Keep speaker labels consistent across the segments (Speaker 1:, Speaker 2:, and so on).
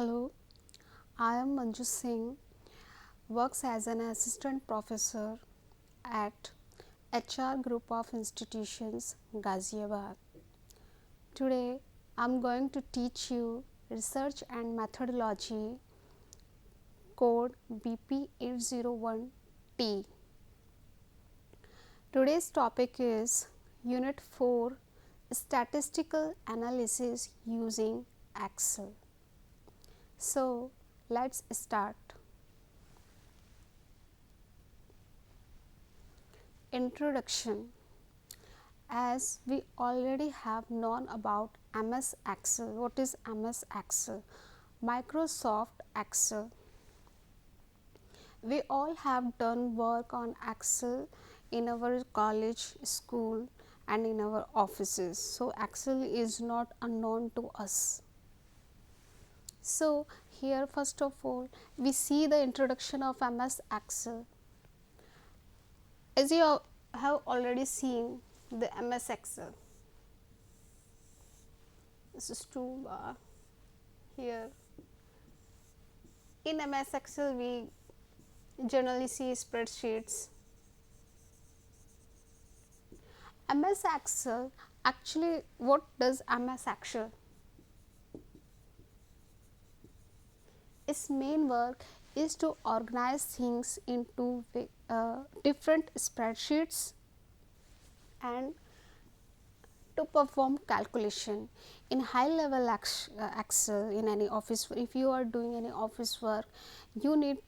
Speaker 1: Hello, I am Manju Singh, works as an assistant professor at HR Group of Institutions, Ghaziabad. Today, I am going to teach you research and methodology code BP801T. Today's topic is Unit 4 Statistical Analysis using Excel. So, let's start. Introduction. As we already have known about Ms Axel. What is Ms Axel? Microsoft Excel. We all have done work on Excel in our college, school and in our offices. So, Excel is not unknown to us. So, here first of all we see the introduction of Ms Axel. As you have already seen the Ms Axel, this is toolbar. Here in Ms Excel we generally see spreadsheets. Ms Excel, actually what does Ms Excel? Its main work is to organize things into different spreadsheets and to perform calculation. In high level Excel, in any office, if you are doing any office work, you need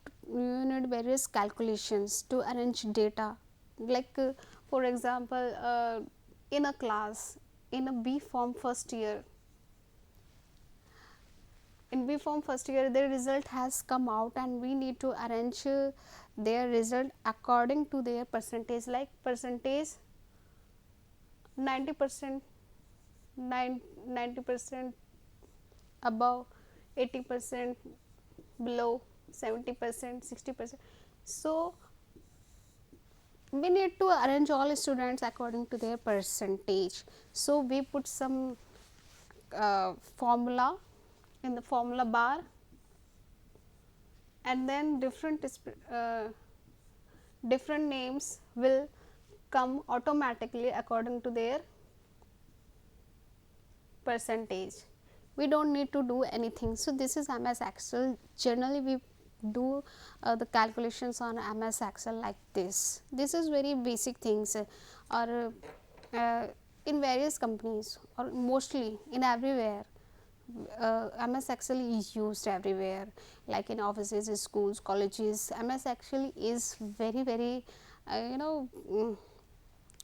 Speaker 1: various calculations to arrange data, like for example in a class, in a B Form first year, in B Form first year their result has come out and we need to arrange their result according to their percentage, like percentage 90%, 90% above, 80% below, 70%, 60%. So, we need to arrange all students according to their percentage. So, we put some formula in the formula bar, and then different names will come automatically according to their percentage. We don't need to do anything. So, this is Ms Excel. Generally we do the calculations on Ms Excel like this. This is very basic things or in various companies or mostly in everywhere. Ms Excel is used everywhere, like in offices, schools, colleges. Ms Excel is very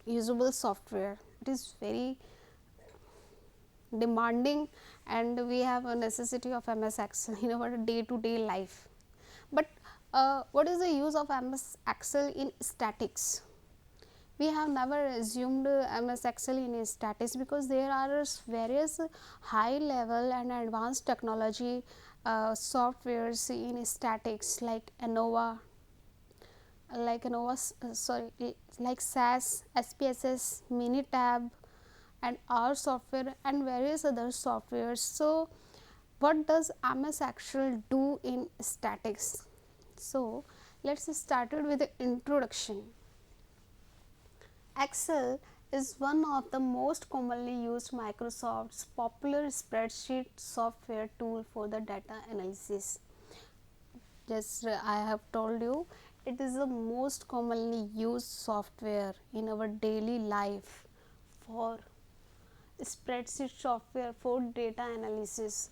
Speaker 1: usable software. It is very demanding and we have a necessity of Ms Excel in our day to day life. But what is the use of Ms Excel in statistics? We have never assumed Ms Excel in statistics because there are various high level and advanced technology softwares in statistics like ANOVA, like SAS, SPSS, Minitab and R software and various other softwares. So, what does Ms Excel do in statistics? So, let us start with the introduction. Excel is one of the most commonly used Microsoft's popular spreadsheet software tool for the data analysis. Just I have told you, it is the most commonly used software in our daily life for spreadsheet software for data analysis.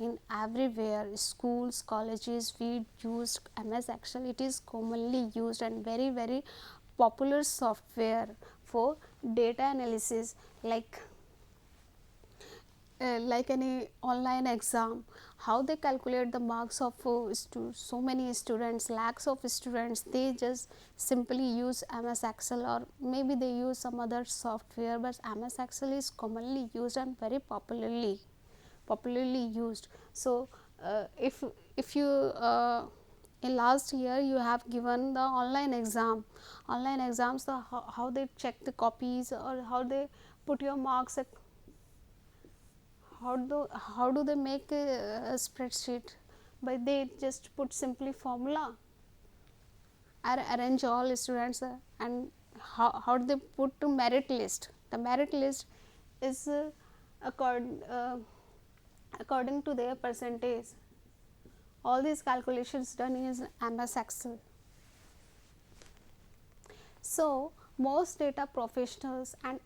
Speaker 1: In everywhere, schools, colleges, we use Ms Excel. It is commonly used and very popular software for data analysis, like any online exam, how they calculate the marks of so many students, lakhs of students. They just simply use Ms Excel, or maybe they use some other software, but Ms Excel is commonly used and very popularly used. So, if you in last year you have given the online exams, how they check the copies or how they put your marks how do they make a spreadsheet? By they just put simply formula, arrange all students, and how do they put to merit list? The merit list is according to their percentage. All these calculations done in MS Excel. So most data professionals and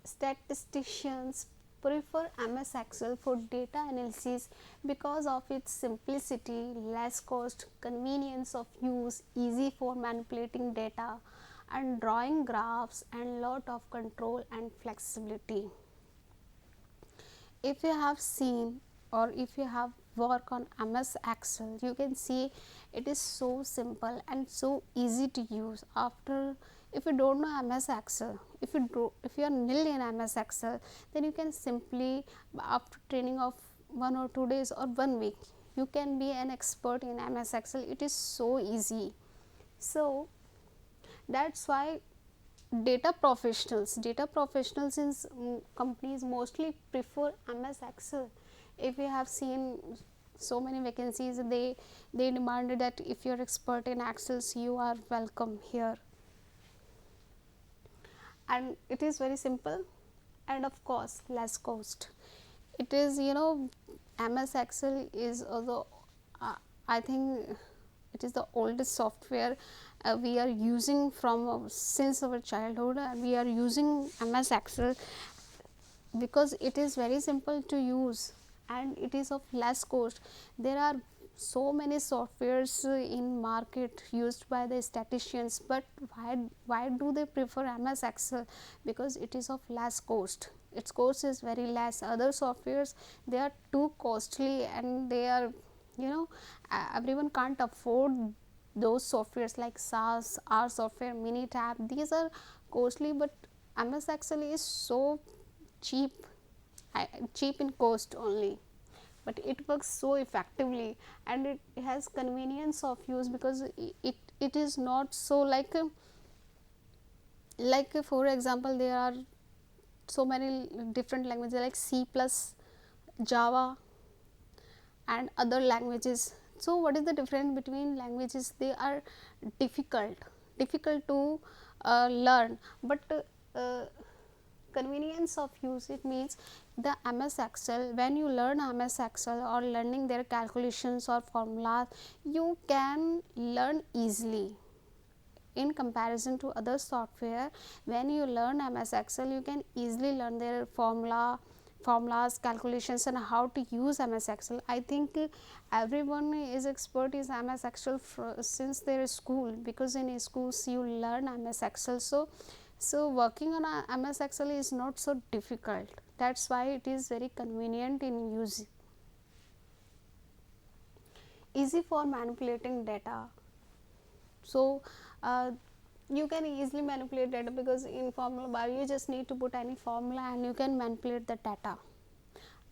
Speaker 1: statisticians prefer MS Excel for data analysis because of its simplicity, less cost, convenience of use, easy for manipulating data and drawing graphs, and lot of control and flexibility. If you have seen or if you have worked on MS Excel, you can see it is so simple and so easy to use. After, if you don't know MS Excel, if you are nil in MS Excel, then you can simply, after training of 1 or 2 days or 1 week, you can be an expert in MS Excel. It is so easy. So that's why data professionals in companies mostly prefer MS Excel. If you have seen so many vacancies, they demanded that if you are expert in Excel, you are welcome here. And it is very simple, and of course less cost. It is, MS Excel is also, I think it is the oldest software we are using from since our childhood. We are using MS Excel because it is very simple to use and it is of less cost. There are so many softwares in market used by the statisticians, but why do they prefer MS Excel? Because it is of less cost. Its cost is very less. Other softwares, they are too costly and they are, everyone can't afford those softwares like SAS, R software, Minitab. These are costly, but MS Excel is so cheap, cheap in cost only, but it works so effectively and it has convenience of use because it is not so like for example, there are so many different languages like C plus, Java and other languages. So what is the difference between languages? They are difficult to learn, but convenience of use, it means the MS Excel, when you learn MS Excel or learning their calculations or formulas, you can learn easily in comparison to other software. When you learn MS Excel, you can easily learn their formulas, calculations, and how to use MS Excel. I think everyone is expert in MS Excel since their school, because in schools you learn MS Excel. So working on a MS Excel is not so difficult. That's why it is very convenient in use. Easy for manipulating data. So you can easily manipulate data because in formula bar you just need to put any formula and you can manipulate the data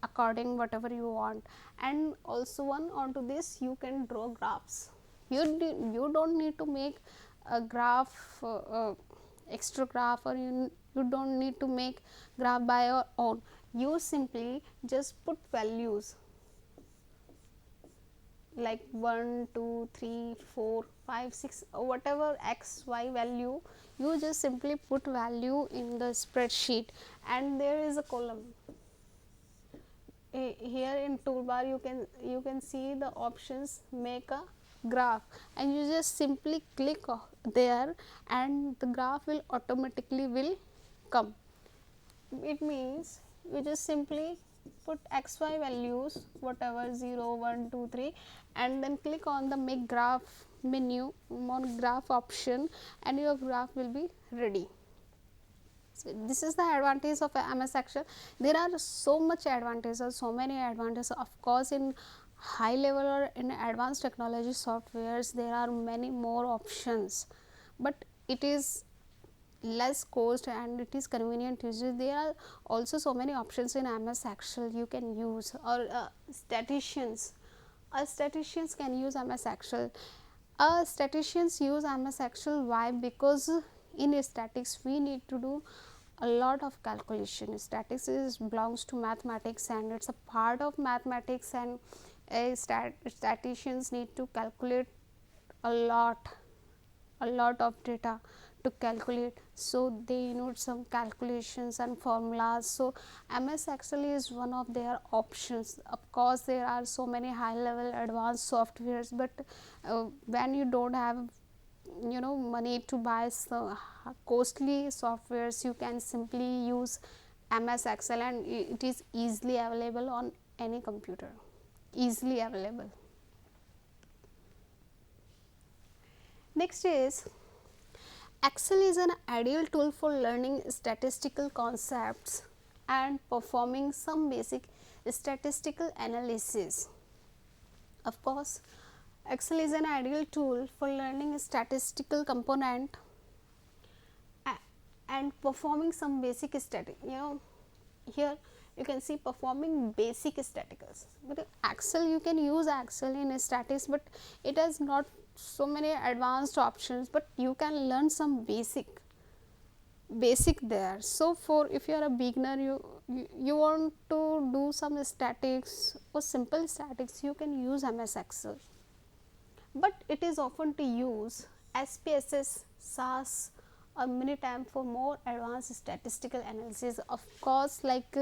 Speaker 1: according whatever you want. And also one onto this, you can draw graphs. You don't need to make a graph, extra graph, or you don't need to make graph by your own. You simply just put values like 1, 2, 3, 4, 5, 6, whatever x, y value, you just simply put value in the spreadsheet and there is a column. Here in toolbar you can see the options make a graph, and you just simply click there and the graph will automatically will come. It means you just simply put xy values, whatever 0, 1, 2, 3, and then click on the make graph menu on graph option and your graph will be ready. So this is the advantage of MS Excel. There are so much advantages, so many advantages. Of course, in high level or in advanced technology softwares, there are many more options, but it is less cost and it is convenient to use. There are also so many options in MS Excel you can use, or statisticians can use MS Excel. Statisticians use MS Excel. Why? Because in statistics we need to do a lot of calculation. Statistics belongs to mathematics and it's a part of mathematics, and statisticians need to calculate a lot of data to calculate, so they need some calculations and formulas. So MS Excel is one of their options. Of course there are so many high level advanced softwares, but when you don't have money to buy some costly softwares, you can simply use MS Excel and it is easily available on any computer, easily available. Next is Excel is an ideal tool for learning statistical concepts and performing some basic statistical analysis. Of course, Excel is an ideal tool for learning statistical component and performing some basic here you can see performing basic staticals. But Excel, you can use Excel in statistics, but it has not so many advanced options, but you can learn some basic there. So for if you are a beginner, you want to do some statics or simple statics, you can use MS Excel, but it is often to use SPSS, SAS or Minitab for more advanced statistical analysis. Of course, like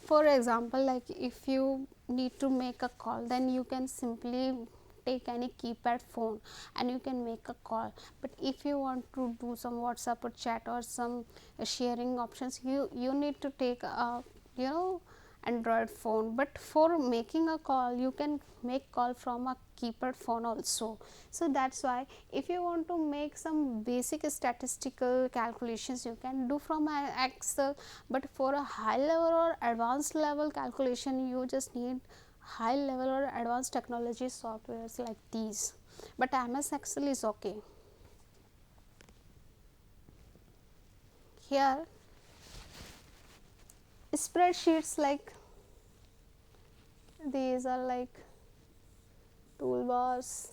Speaker 1: for example, like if you need to make a call, then you can simply take any keypad phone and you can make a call. But if you want to do some WhatsApp or chat or some sharing options, you need to take a Android phone. But for making a call, you can make call from a keypad phone also. So that's why if you want to make some basic statistical calculations, you can do from Excel. But for a high level or advanced level calculation, you just need high level or advanced technology softwares like these. But MS Excel is okay. Here spreadsheets, like these are like toolbars,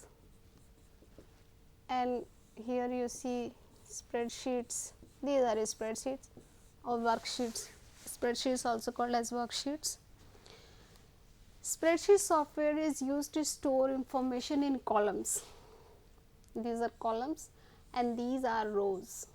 Speaker 1: and here you see spreadsheets. These are spreadsheets or worksheets. Spreadsheets also called as worksheets. Spreadsheet software is used to store information in columns. These are columns and these are rows.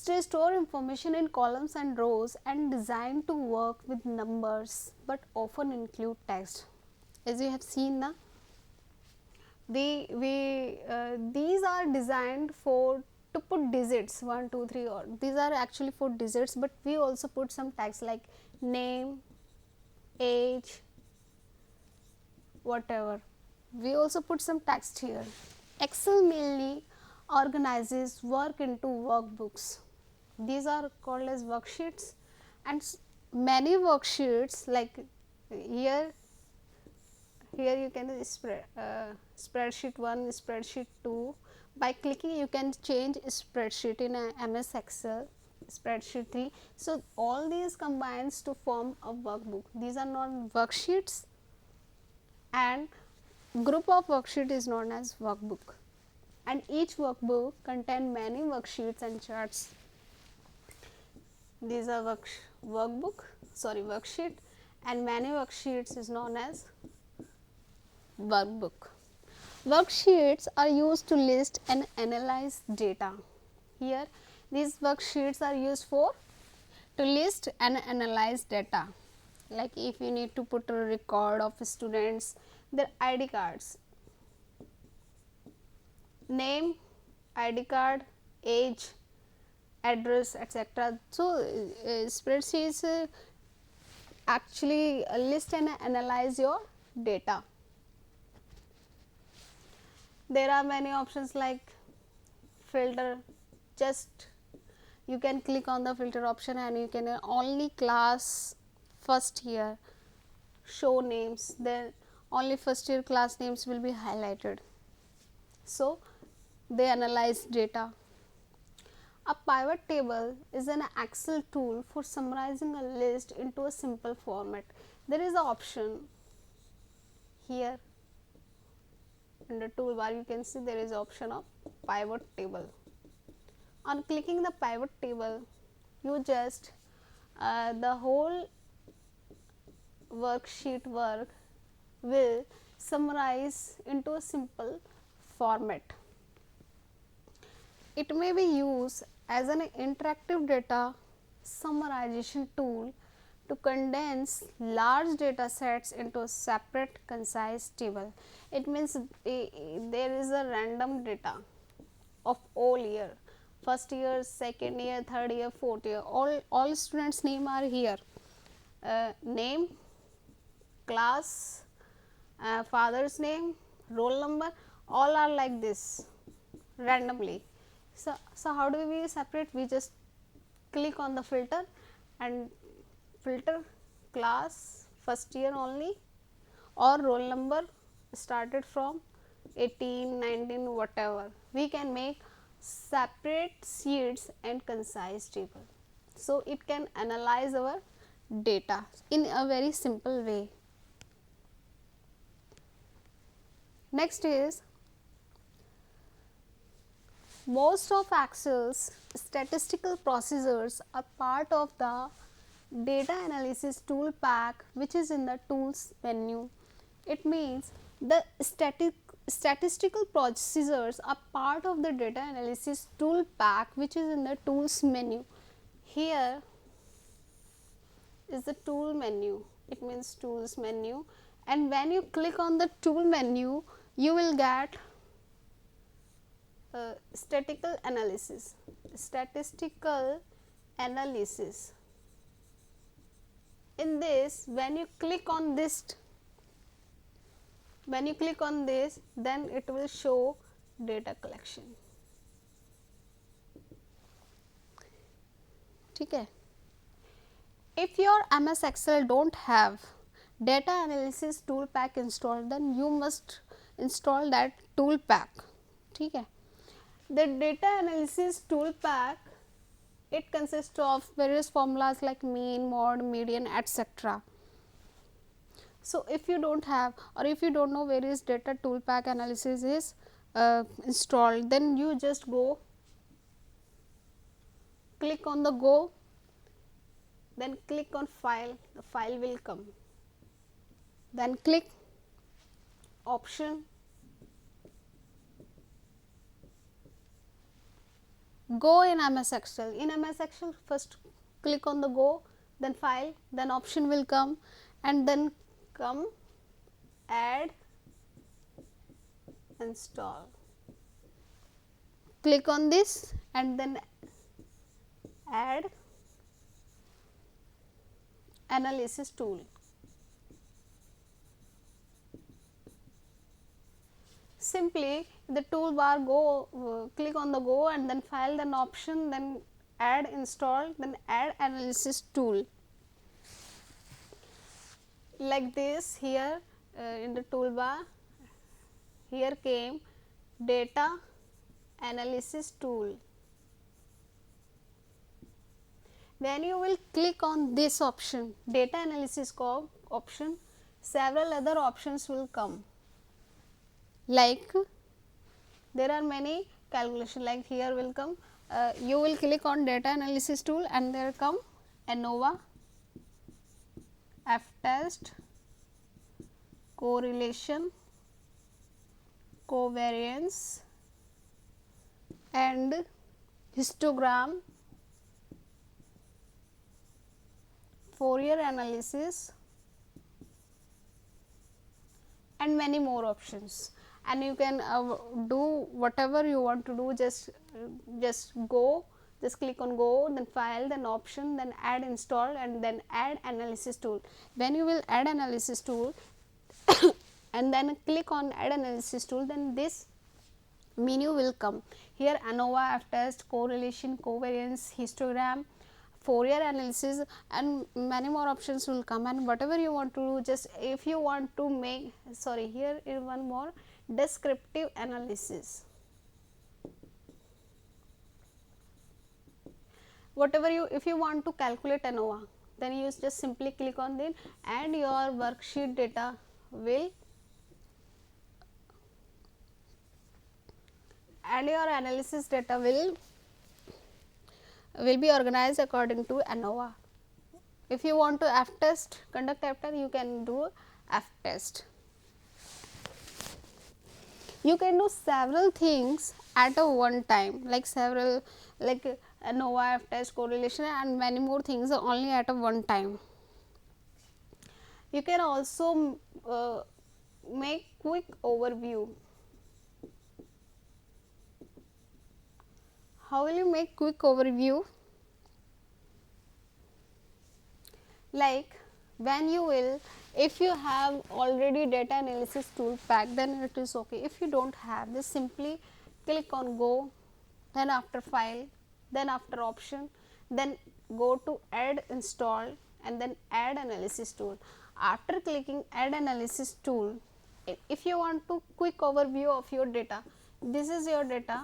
Speaker 1: To store information in columns and rows and designed to work with numbers, but often include text. As you have seen now, these are designed for to put digits 1, 2, 3, or these are actually for digits, but we also put some text like name, age, whatever. We also put some text here. Excel mainly organizes work into workbooks. These are called as worksheets, and many worksheets, like here you can spreadsheet 1, spreadsheet 2. By clicking you can change spreadsheet in a MS Excel, spreadsheet 3. So all these combines to form a workbook. These are known worksheets, and group of worksheet is known as workbook, and each workbook contain many worksheets and charts. These are worksheet, and many worksheets is known as workbook. Worksheets are used to list and analyze data. Here these worksheets are used for to list and analyze data. Like if you need to put a record of students, their ID cards, name, ID card, age, address, etc. So spreadsheets actually list and analyze your data. There are many options like filter. Just you can click on the filter option and you can only class first year, show names, then only first year class names will be highlighted. So they analyze data. A pivot table is an Excel tool for summarizing a list into a simple format. There is an option here in the toolbar you can see there is option of pivot table. On clicking the pivot table, you just the whole worksheet work will summarize into a simple format. It may be used as an interactive data summarization tool to condense large data sets into a separate concise table. It means there is a random data of all year, first year, second year, third year, fourth year, all students name are here, name, class, father's name, roll number, all are like this randomly. So how do we separate? We just click on the filter and filter class first year only or roll number started from 18, 19, whatever. We can make separate sheets and concise table. So it can analyze our data in a very simple way. Next is, most of Excel's statistical procedures are part of the data analysis tool pack, which is in the tools menu. It means the statistical procedures are part of the data analysis tool pack, which is in the tools menu. Here is the tool menu, it means tools menu, and when you click on the tool menu, you will get statistical analysis. In this, when you click on this, then it will show data collection. Okay. If your MS Excel don't have data analysis tool pack installed, then you must install that tool pack. Okay. The data analysis tool pack, it consists of various formulas like mean, mode, median, etc. So if you don't have, or if you don't know where is data tool pack analysis is installed, then you just go, click on the go, then click on file, the file will come, then click option, go in MS Excel. In MS Excel, first click on the go, then file, then option will come, and then come add, install. Click on this and then add analysis tool. Simply the toolbar, go click on the go and then file, then option, then add, install, then add analysis tool. Like this, here in the toolbar, here came data analysis tool. When you will click on this option, data analysis option, several other options will come. Like there are many calculation, like here will come, you will click on data analysis tool and there come ANOVA, F-test, correlation, covariance and histogram, Fourier analysis and many more options. And you can do whatever you want to do, just go, just click on go, then file, then option, then add, install and then add analysis tool. When you will add analysis tool and then click on add analysis tool, then this menu will come. Here ANOVA, F-test, correlation, covariance, histogram, Fourier analysis and many more options will come, and whatever you want to do, just if you want to make, sorry, here is one more, descriptive analysis. Whatever you, if you want to calculate ANOVA, then you just simply click on it and your worksheet data will and your analysis data will be organized according to ANOVA. If you want to F test, conduct F test, you can do F test. You can do several things at a one time, like several, like ANOVA, F test, correlation, and many more things only at a one time. You can also make quick overview. How will you make quick overview? Like when you will, if you have already data analysis tool pack, then it is okay. If you don't have, just simply click on go, then after file, then after option, then go to add install, and then add analysis tool. After clicking add analysis tool, if you want to quick overview of your data, this is your data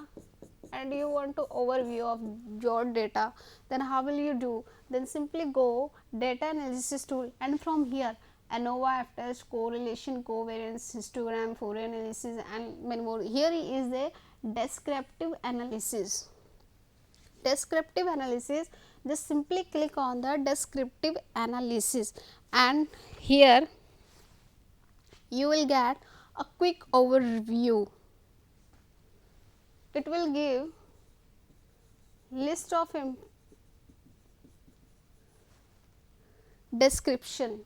Speaker 1: and you want to overview of your data, then how will you do? Then simply go data analysis tool, and from here ANOVA, F test, correlation, covariance, histogram, Fourier analysis, and many more. Here is a descriptive analysis. Descriptive analysis, just simply click on the descriptive analysis, and here you will get a quick overview. It will give list of description,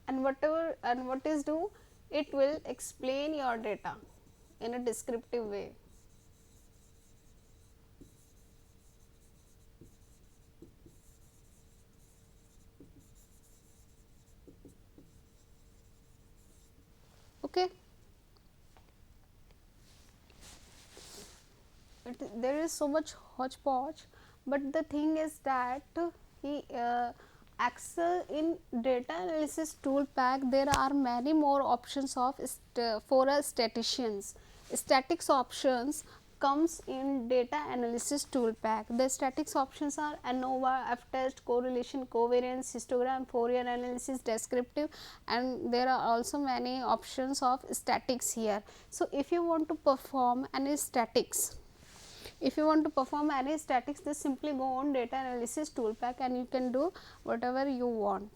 Speaker 1: and whatever, and what is do, it will explain your data in a descriptive way. Okay. There is so much hodgepodge, but the thing is that Axel in data analysis tool pack, there are many more options of for a statisticians. Statics options comes in data analysis tool pack. The statics options are ANOVA, F test, correlation, covariance, histogram, Fourier analysis, descriptive, and there are also many options of statics here. So if you want to perform any statics, just simply go on data analysis tool pack and you can do whatever you want.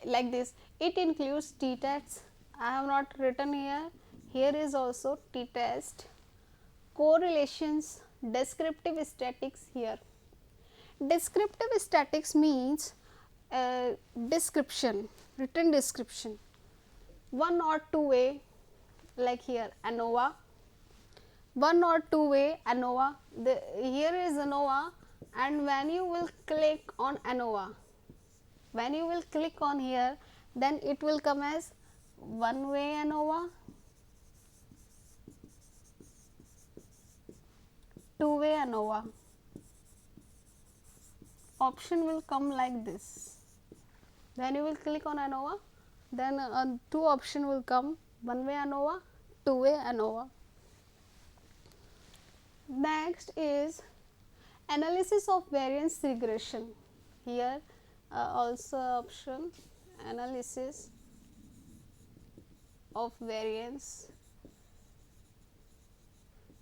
Speaker 1: Like this, it includes t-tests. I have not written here. Here is also t-test, correlations, descriptive statics here. Descriptive statics means description, written description, one or two way, like here ANOVA, one or two way ANOVA. Here is ANOVA, and when you will click on ANOVA, when you will click on here, then it will come as one way ANOVA, two way ANOVA. Option will come like this. Then you will click on ANOVA, then two option will come, one way ANOVA, two way ANOVA. Next is analysis of variance regression. Here also option analysis of variance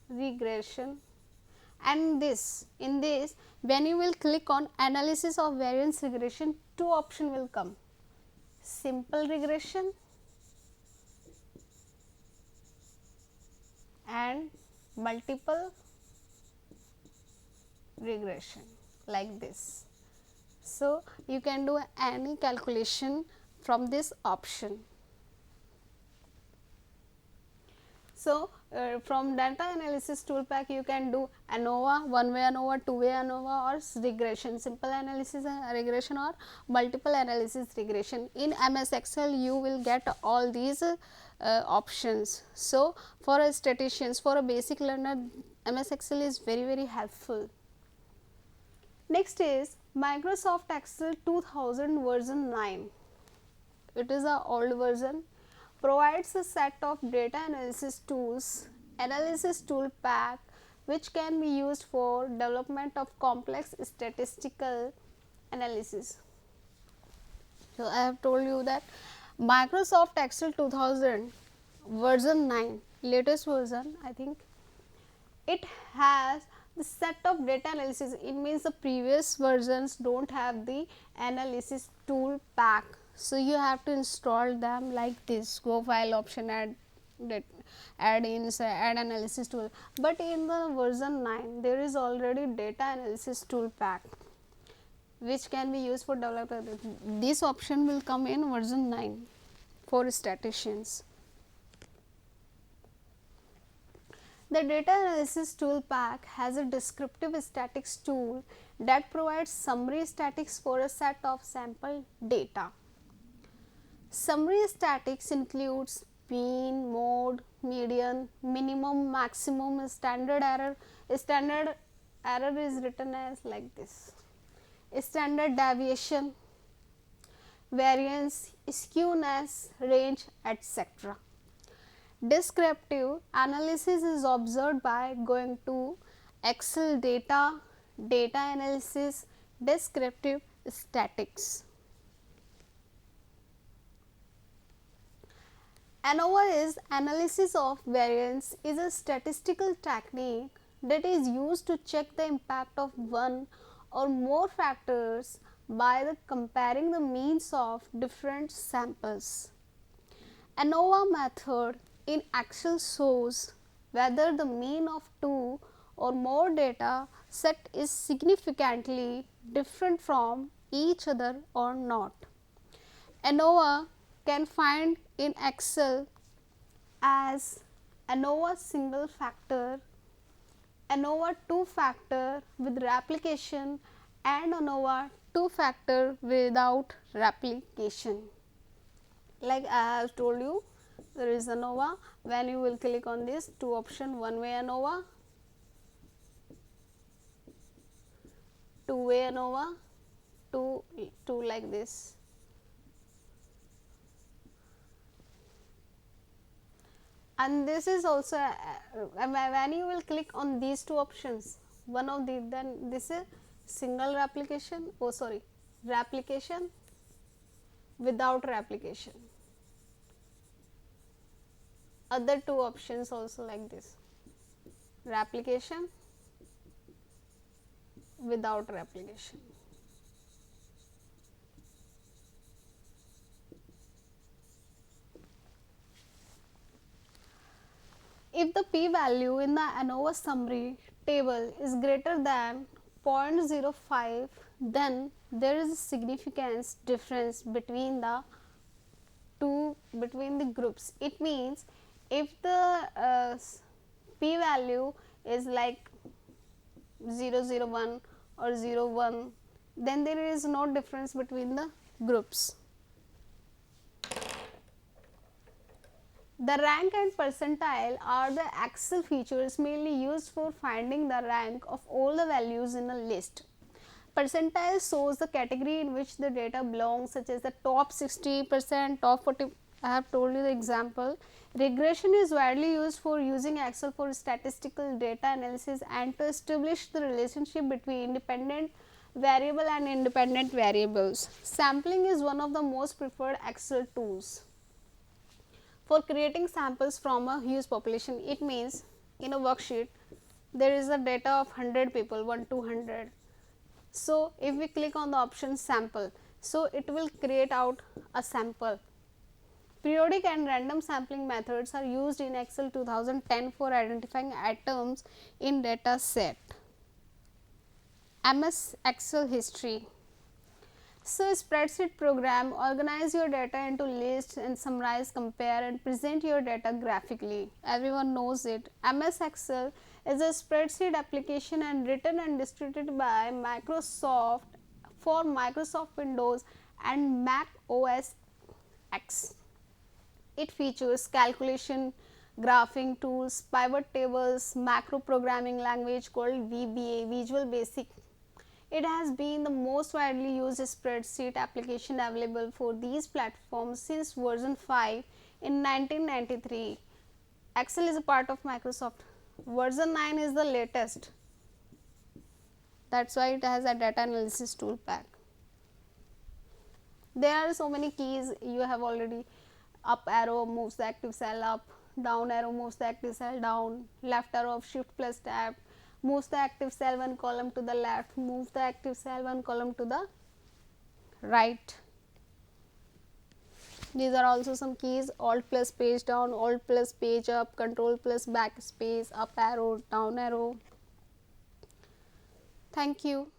Speaker 1: regression, and this, in this, when you will click on analysis of variance regression, two option will come, simple regression and multiple regression, like this. So you can do any calculation from this option. So from data analysis tool pack, you can do ANOVA, one way ANOVA, two way ANOVA, or regression, simple analysis regression, or multiple analysis regression. In MS Excel you will get all these options. So for a statisticians, for a basic learner, MS Excel is very helpful. Next is Microsoft Excel 2000 version 9. It is a old version, provides a set of data analysis tools, analysis tool pack, which can be used for development of complex statistical analysis. So I have told you that Microsoft Excel 2000 version 9, latest version, I think, it has the set of data analysis. It means the previous versions don't have the analysis tool pack, so you have to install them like this. Go file option, add ins, add analysis tool. But in the version 9 there is already data analysis tool pack which can be used for developer. This option will come in version 9 for statisticians. The data analysis tool pack has a descriptive statistics tool that provides summary statistics for a set of sample data. Summary statistics includes mean, mode, median, minimum, maximum, standard error. Standard error is written as like this: standard deviation, variance, skewness, range, etc. Descriptive analysis is observed by going to Excel data, data analysis, descriptive statistics. ANOVA is analysis of variance is a statistical technique that is used to check the impact of one or more factors by comparing the means of different samples. ANOVA method in Excel shows whether the mean of two or more data set is significantly different from each other or not. ANOVA can find in Excel as ANOVA single factor, ANOVA two factor with replication, and ANOVA two factor without replication. Like I have told you, there is ANOVA. When you will click on this two option, one way ANOVA, two way ANOVA, two like this. And this is also when you will click on these two options, one of the, then this is single replication, replication without replication. Other two options also like this, replication without replication. If the p-value in the ANOVA summary table is greater than 0.05, then there is a significance difference between the groups. It means if the p-value is like 001 or 01, then there is no difference between the groups. The rank and percentile are the Excel features mainly used for finding the rank of all the values in a list. Percentile shows the category in which the data belongs, such as the top 60%, top 40%. I have told you the example. Regression is widely used for using Excel for statistical data analysis and to establish the relationship between independent variable and independent variables. Sampling is one of the most preferred Excel tools for creating samples from a huge population. It means in a worksheet there is a data of 100 people, 1 to 100. So if we click on the option sample, so it will create out a sample. Periodic and random sampling methods are used in Excel 2010 for identifying items in data set. Ms Axel history. So, spreadsheet program organize your data into lists and summarize, compare and present your data graphically. Everyone knows it. Ms Axel is a spreadsheet application and written and distributed by Microsoft for Microsoft Windows and Mac OS X. It features calculation, graphing tools, pivot tables, macro programming language called VBA, Visual Basic. It has been the most widely used spreadsheet application available for these platforms since version 5 in 1993. Excel is a part of Microsoft. Version 9 is the latest. That's why it has a data analysis tool pack. There are so many keys you have already. Up arrow moves the active cell up, down arrow moves the active cell down, left arrow of shift plus tab moves the active cell one column to the left, moves the active cell one column to the right. These are also some keys. Alt plus page down, alt plus page up, control plus backspace, up arrow, down arrow. Thank you.